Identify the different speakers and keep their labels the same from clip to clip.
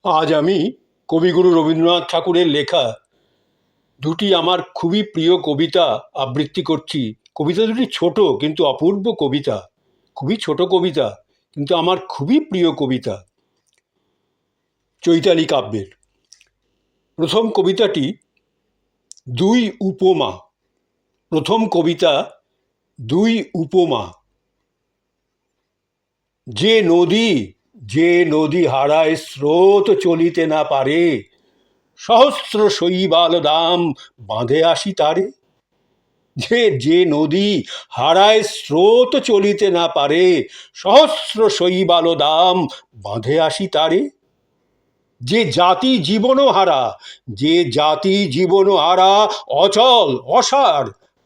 Speaker 1: আজ আমি কবিগুরু রবীন্দ্রনাথ ঠাকুরের লেখা দুটি আমার খুবই প্রিয় কবিতা আবৃত্তি করছি। কবিতা দুটি ছোট কিন্তু অপূর্ব কবিতা, খুবই ছোট কবিতা কিন্তু আমার খুবই প্রিয় কবিতা, চৈতালি কাব্যের। প্রথম কবিতাটি দুই উপমা। প্রথম কবিতা দুই উপমা। যে নদী হারায় স্রোত চলিতে না পারে, সহস্র শৈবাল দাম বাঁধে আসি তারে। যে নদী হারায় স্রোত চলিতে না পারে, সহস্র শৈবাল দাম বাঁধে আসি তারে। যে জাতি জীবন হারা, যে জাতি জীবন হারা, অচল অসার,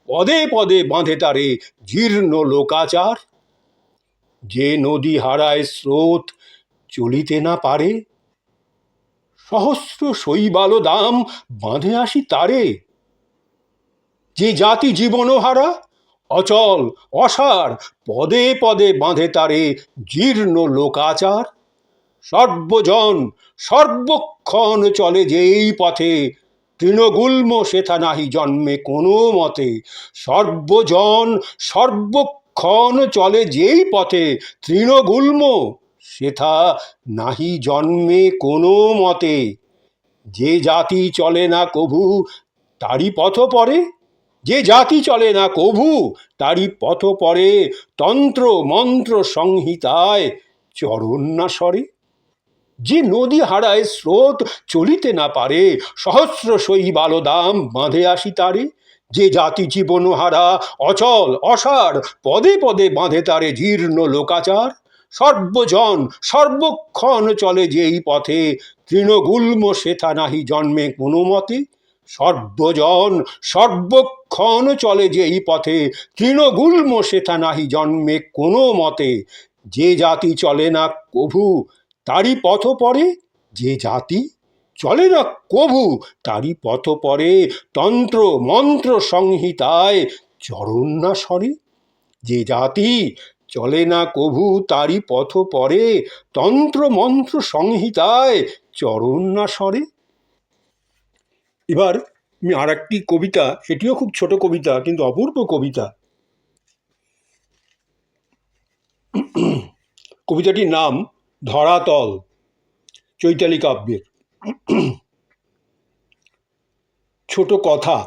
Speaker 1: পদে পদে বাঁধে তারে জীর্ণ লোকাচার। যে নদী হারায় স্রোত চলিতে না পারে, সহস্র শৈবাল দাম বাঁধে আসি তারে। যে জাতি জীবন হারা, অচল অসার, পদে পদে বাঁধে তারে জীর্ণ লোকাচার। সর্বজন সর্বক্ষণ চলে যেই পথে, তৃণগুল্ম সেথা নাহি জন্মে কোনো মতে। সর্বজন সর্বক্ষণ চলে যেই পথে, তৃণগুল্ম সেথা নাহি জন্মে কোনো মতে। যে জাতি চলে না কভু তারই পথ পরে, যে জাতি চলে না কভু তারই পথ পরে, তন্ত্র মন্ত্র সংহিতায় চরণ না সরে। যে নদী হারায় স্রোত চলিতে না পারে, সহস্র শৈবাল দাম বাঁধে আসি তারে। যে জাতি জীবন হারা, অচল অসার, পদে পদে বাঁধে তারে জীর্ণ লোকাচার। সর্বজন সর্বক্ষণ চলে যেই পথে, তৃণগুল্ম সেথা নাহি জন্মে কোনো মতে। সর্বজন সর্বক্ষণ চলে যেই পথে, তৃণগুল্ম সেথা নাহি জন্মে কোনো মতে। যে জাতি চলে না কভু তারই পথ পরে, যে জাতি চলে না কভু তারই পথ পরে, তন্ত্র মন্ত্র সংহিতায় চরণ না সরে। যে জাতি চলে না কভু তারই পথ পরে, তন্ত্র মন্ত্র সংহিতায় চরণ না সরে। এবার আমি আর একটি কবিতা, এটিও খুব ছোট কবিতা কিন্তু অপূর্ব কবিতা। কবিতাটির নাম ধরাতল, চৈতালি কাব্যের। ছোট কথা,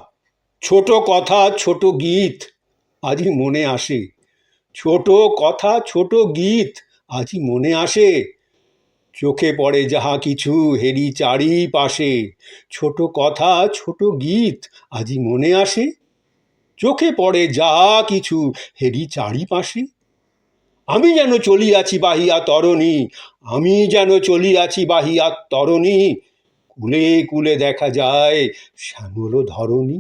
Speaker 1: ছোট কথা ছোট গীত আজই মনে আসে। ছোট কথা ছোট গীত আজই মনে আসে। চোখে পড়ে যাহা কিছু হেরি চারিপাশে। ছোট কথা ছোট গীত আজই মনে আসে। চোখে পড়ে যাহা কিছু হেরি চারিপাশে। আমি যেন চলিয়াছি বাহিয়া তরণী, আমি যেন চলিয়াছি বাহিয়া তরণী, কুলে কুলে দেখা যায় শ্যামল ধরণী।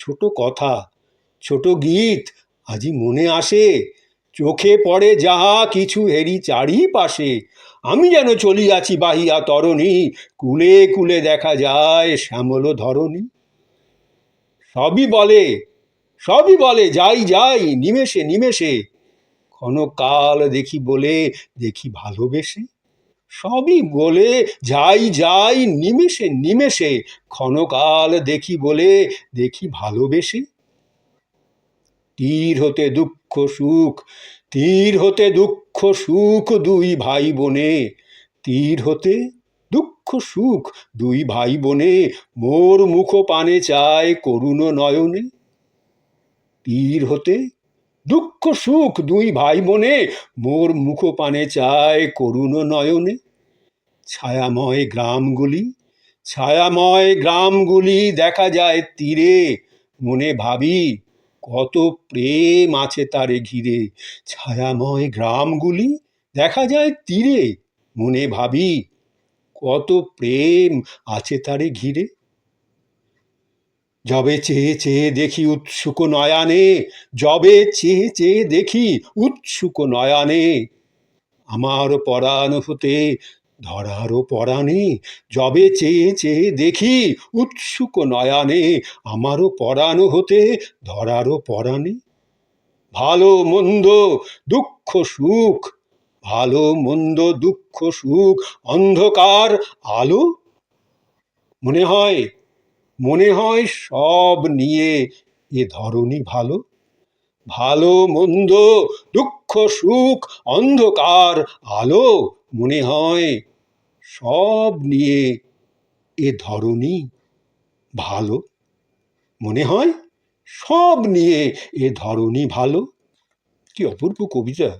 Speaker 1: ছোট কথা ছোট গীত আজই মনে আসে। চোখে পড়ে যাহা কিছু হেরি চারিপাশে। আমি যেন চলিয়াছি বাহিয়া তরণী, কুলে কুলে দেখা যায় শ্যামল ধরণী। সবই বলে যাই যাই নিমেষে নিমেষে, ক্ষণকাল দেখি বলে দেখি ভালোবেসে। সবই বলে যাই যাই নিমেষে নিমেষে, ক্ষণকাল দেখি বলে দেখি ভালোবেসে। তীর হতে দুঃখ সুখ, তীর হতে দুঃখ সুখ দুই ভাই বোনে, তীর হতে দুঃখ সুখ দুই ভাই বোনে, মোর মুখ পানে চায় করুণ নয়নে। তীর হতে দুঃখ সুখ দুই ভাই বোনে, মোর মুখ পানে চায় করুণ নয়নে। ছায়াময় গ্রামগুলি, ছায়াময় গ্রামগুলি দেখা যায় তীরে, মনে ভাবি কত প্রেম আছে তারে ঘিরে। ছায়াময় গ্রামগুলি দেখা যায় তীরে, মনে ভাবি কত প্রেম আছে তারে ঘিরে। যবে চেয়ে চেয়ে দেখি উৎসুক নয়ানে, যবে চেয়ে চেয়ে দেখি উৎসুক নয়ানে, আমার পরাণ হতে ধরারও পরাণে। যবে চেয়ে চেয়ে দেখি উৎসুক নয়ানে, আমারও পরাণ হতে ধরারও পরাণে। ভালো মন্দ দুঃখ সুখ ভালো মন্দ দুঃখ সুখ অন্ধকার আলো, মনে হয় মনে হয় সব নিয়ে এ ধরনী ভালো। ভালো মন্দ দুঃখ সুখ অন্ধকার আলো, মনে হয় সব নিয়ে এ ধরনী ভালো। মনে হয় সব নিয়ে এ ধরনী ভালো। কি অপূর্ব কবিতা!